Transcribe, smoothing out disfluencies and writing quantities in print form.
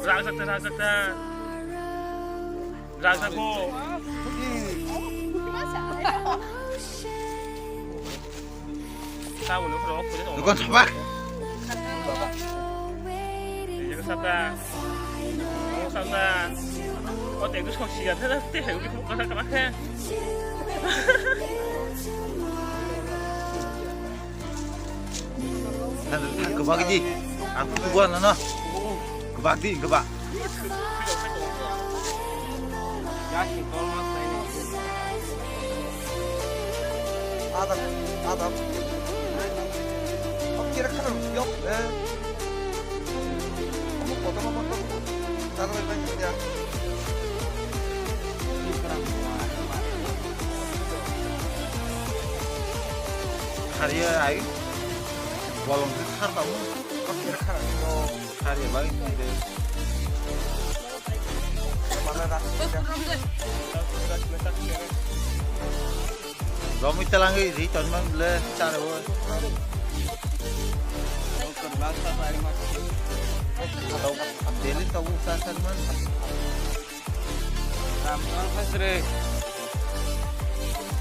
Rang sakta. Rang sakko. Sao nó không có Nó con apa? 이제 샀다. 샀다. 어때 그 정시가 되나? 때 여기 못 가서 가라 해. Thằng cái bác cái gì? Ăn cũng buồn nữa nó. Cái bác gì cái bác? Adam. Kira kan yok be. Kamu foto apa foto? Taruh banyak ya. Hari ay bolong har tahu. Kira kan no hari baik ini. Mana dah? Romi telangi di contoh le cara wo. Atau update tahu usaha man. Ram,